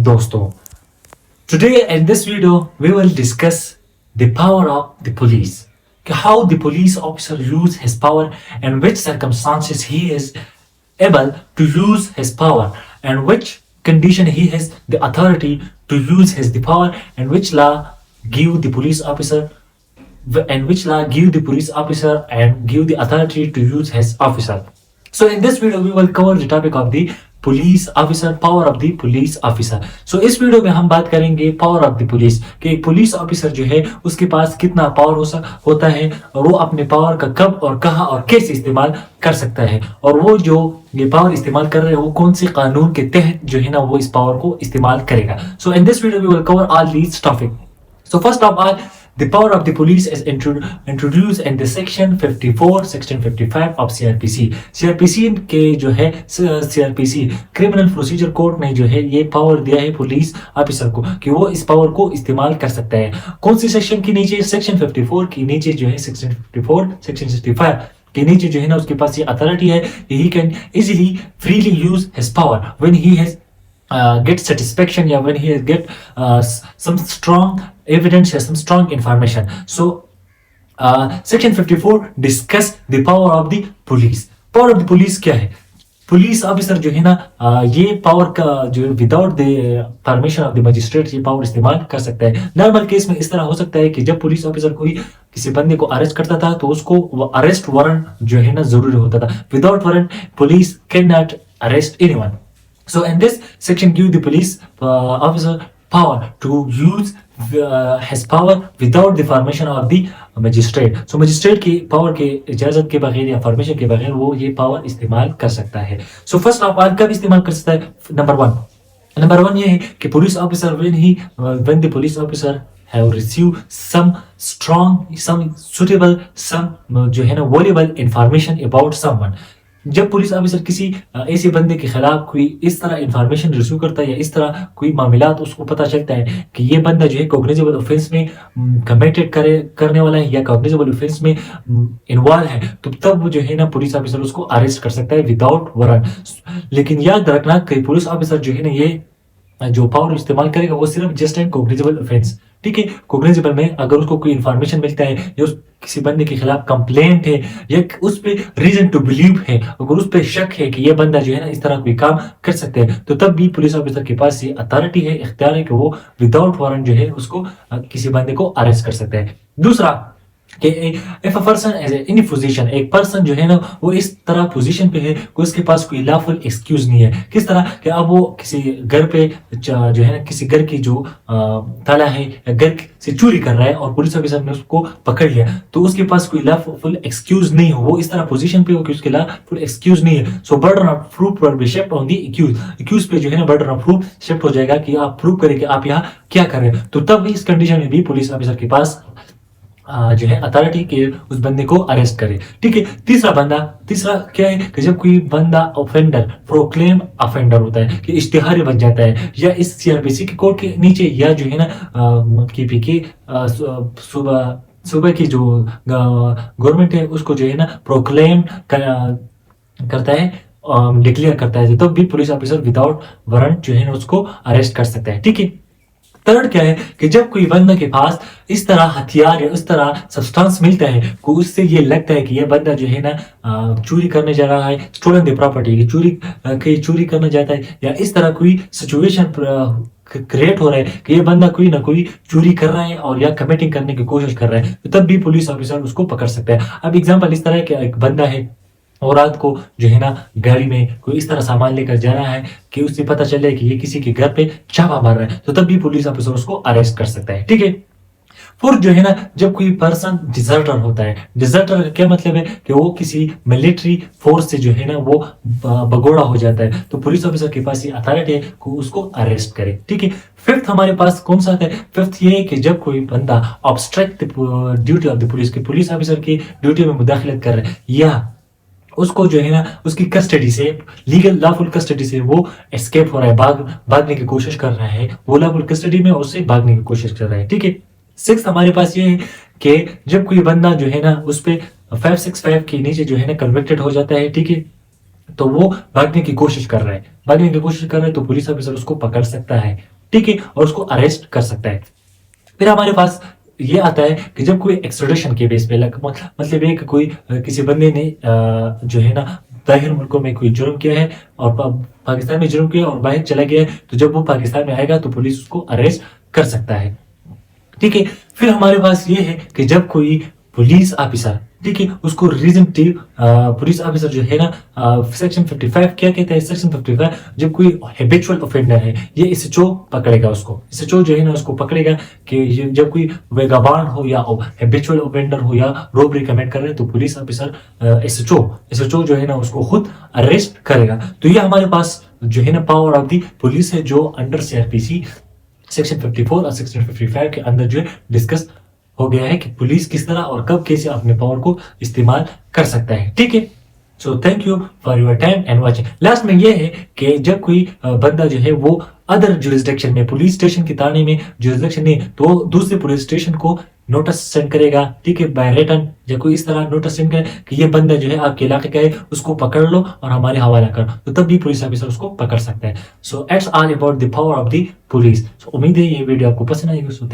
दोस्तों, today in this video we will discuss the power of the police. How the police officer use his power and which circumstances he is able to use his power and which condition he has the authority to use his the power and which law give the police officer and give the authority to use his officer. So in this video we will cover the topic of the police officer, power of the police officer. So इस video में हम बात करेंगे power of the police कि एक police officer जो है उसके पास कितना पावर होता है और वो अपने पावर का कब और कहां और कैसे इस्तेमाल कर सकता है और वो जो ये पावर इस्तेमाल कर रहे हैं वो कौन से कानून के तहत जो है ना वो इस पावर को इस्तेमाल करेगा. So in this video we will cover all these topic. So first of all, the power of the police is introduced in the section 54, section 55 of CRPC. CRPC के जो है CRPC क्रिमिनल प्रोसीजर कोड में जो है ये power दिया है police officer को कि वो इस पावर को इस्तेमाल कर सकता है. कौन सी सेक्शन के नीचे? सेक्शन 54 के नीचे जो है सेक्शन 54, सेक्शन 65 के नीचे जो है ना उसके पास ये अथॉरिटी है. He can easily freely use his power when he has get satisfaction या when he get some strong evidence या some strong information. So section 54 discuss the power of the police. Power of the police क्या है? Police officer जो है ना ये power का जो without the permission of the magistrate ये पावर इस्तेमाल कर सकता है. नॉर्मल केस में इस तरह हो सकता है कि जब पुलिस ऑफिसर कोई किसी बंदे को अरेस्ट करता था तो उसको अरेस्ट वारंट जो है ना जरूरी होता था. Without warrant police can not arrest anyone. So in this section give the police officer power to use his power without the permission of the magistrate. So magistrate की पावर के इजाजत के बगैर या परमिशन के बगैर वो ये पावर इस्तेमाल कर सकता है. So first of all कब इस्तेमाल कर सकता है? नंबर वन ये है कि police officer when the police officer have received some strong, some suitable, some जो है ना valuable information about someone. जब पुलिस ऑफिसर किसी ऐसे बंदे के खिलाफ कोई इस तरह इंफॉर्मेशन रिसीव करता है या इस तरह कोई मामलात उसको पता चलता है कि ये बंदा जो है कॉग्निजेबल ऑफेंस में कमिटेड करने वाला है या कॉग्निजेबल ऑफेंस में इन्वॉल्व है तो तब वो जो है ना पुलिस ऑफिसर उसको अरेस्ट कर सकता है विदाउट वारंट. लेकिन याद रखना कि पुलिस ऑफिसर जो है ना ये जो पावर इस्तेमाल करेगा वो सिर्फ जस्ट एंड कॉग्निजेबल ऑफेंस. ठीक है, कॉग्निजेबल में अगर उसको कोई इन्फॉर्मेशन मिलता है या किसी बंदे के खिलाफ कंप्लेंट है या उस पे रीजन टू बिलीव है, अगर उस पे शक है कि ये बंदा जो है ना इस तरह कोई काम कर सकते हैं तो तब भी पुलिस ऑफिसर के पास ये अथॉरिटी है, इख्तियार है कि वो विदाउट वारंट जो है उसको किसी बंदे को अरेस्ट कर सकते हैं. दूसरा कि if a person age in position, एक पर्सन जो है ना वो इस तरह पोजीशन पे है कि उसके पास कोई लॉफुल एक्सक्यूज नहीं है. किस तरह कि अब वो किसी घर पे जो है ना किसी घर की जो ताला है या घर से चोरी कर रहा है और पुलिस ऑफिसर ने उसको पकड़ लिया तो उसके पास कोई लॉफुल एक्सक्यूज नहीं हो, वो इस तरह पोजीशन पे हो कि उसके लॉफुल एक्सक्यूज नहीं है. So burden of proof will be shift on the accuse पे जो है ना बर्डन ऑफ प्रूफ शिफ्ट हो जाएगा कि आप प्रूव करें कि आप यहाँ क्या कर रहे हैं. तो तब इस कंडीशन में भी पुलिस ऑफिसर के पास जो है अथॉरिटी के उस बंदे को अरेस्ट करे. ठीक है, तीसरा क्या है कि जब कोई बंदा ऑफेंडर, प्रोक्लेम ऑफेंडर होता है कि इश्तिहारी बन जाता है या इस सीआरपीसी के कोड के नीचे या जो है ना के सुबह की जो गवर्नमेंट है उसको जो है ना प्रोक्लेम करता है, डिक्लेयर करता है तो तब भी पुलिस ऑफिसर विदाउट वारंट जो है ना उसको अरेस्ट कर सकता है. ठीक है. थर्ड क्या है कि जब कोई बंदा के पास इस तरह हथियार या इस तरह सब्सटेंस मिलता है को उससे ये लगता है कि ये बंदा जो है ना चोरी करने जा रहा है, स्टोलन द प्रॉपर्टी की चोरी करना चाहता है या इस तरह कोई सिचुएशन क्रिएट हो रहा है कि ये बंदा कोई ना कोई चोरी कर रहा है और या कमिटिंग करने की कोशिश कर रहा है तो तब भी पुलिस ऑफिसर उसको पकड़ सकता है. अब एग्जाम्पल इस तरह कि एक बंदा है और रात को जो है ना गाड़ी में कोई इस तरह सामान लेकर जा रहा है कि उससे पता चल कि ये किसी के घर पे छापा मार रहा है तो तब भी पुलिस ऑफिसर उसको अरेस्ट कर सकता है. ठीक है. फिर जो है ना जब कोई पर्सन डिजर्टर होता है, डिजर्टर का क्या मतलब है कि वो किसी मिलिट्री फोर्स से जो है ना वो भगोड़ा हो जाता है तो पुलिस ऑफिसर के पास ये अथॉरिटी है कि उसको अरेस्ट करे. ठीक है. फिफ्थ हमारे पास कौन सा है? फिफ्थ ये है कि जब कोई बंदा obstruct duty of the police officer की ड्यूटी में मुदाखलत कर रहा है या उसको जो है ना उसकी कस्टडी से, लीगल लॉफुल कस्टडी से वो एस्केप हो रहा है, भागने की कोशिश कर रहा है, वो लॉफुल कस्टडी में उससे भागने की कोशिश कर रहा है. ठीक है. सिक्स हमारे पास ये है कि जब कोई बंदा जो है ना उस पे 565 के नीचे जो है ना कन्विक्टेड हो जाता है. ठीक है. तो वो भागने की कोशिश कर रहा है तो पुलिस ऑफिसर उसको पकड़ सकता है. ठीक है, और उसको अरेस्ट कर सकता है। फिर हमारे पास ये आता है कि जब कोई एक्स्ट्राडिशन के बेस पे मतलब ये कि कोई किसी बंदे ने जो है ना बाहर मुल्कों में कोई जुर्म किया है और पाकिस्तान में जुर्म किया और बाहर चला गया है, तो जब वो पाकिस्तान में आएगा तो पुलिस उसको अरेस्ट कर सकता है। ठीक है, फिर हमारे पास ये है कि जब कोई पुलिस ऑफिसर, ठीक है, उसको रीजेंटिव पुलिस ऑफिसर जो है ना, सेक्शन 55 क्या कहता है, सेक्शन 55 जब कोई हैबिचुअल ऑफेंडर है, ये एसएचओ पकड़ेगा उसको, एसएचओ जो है ना उसको पकड़ेगा कि जब कोई वेगाबान हो या हैबिचुअल ऑफेंडर हो या रॉबरी कमिट कर रहे हैं, तो पुलिस ऑफिसर एसएचओ जो है ना उसको खुद अरेस्ट करेगा। तो ये हमारे पास जो है ना पावर ऑफ दी पुलिस है, जो अंडर सीआरपीसी सेक्शन 54 और सेक्शन 55 के अंदर जो है डिस्कस हो गया है कि पुलिस किस तरह और कब कैसे अपने पावर को इस्तेमाल कर सकता है। ठीक है, so thank you for your time and watching. Last में ये है कि जब कोई बंदा जो है वो अदर जुरिस्डिक्शन में, पुलिस स्टेशन की ताने में जुरिस्डिक्शन नहीं, तो दूसरे पुलिस स्टेशन को नोटिस सेंड करेगा, ठीक है, बाय रिटन, या कोई इस तरह नोटिस सेंड करे कि ये बंदा जो है आपके इलाके का है, उसको पकड़ लो और हमारे हवाला कर, तो तब भी पुलिस ऑफिसर उसको पकड़ सकता है। So it's all about the power of the police. उम्मीद है ये वीडियो आपको पसंद आएगी। सो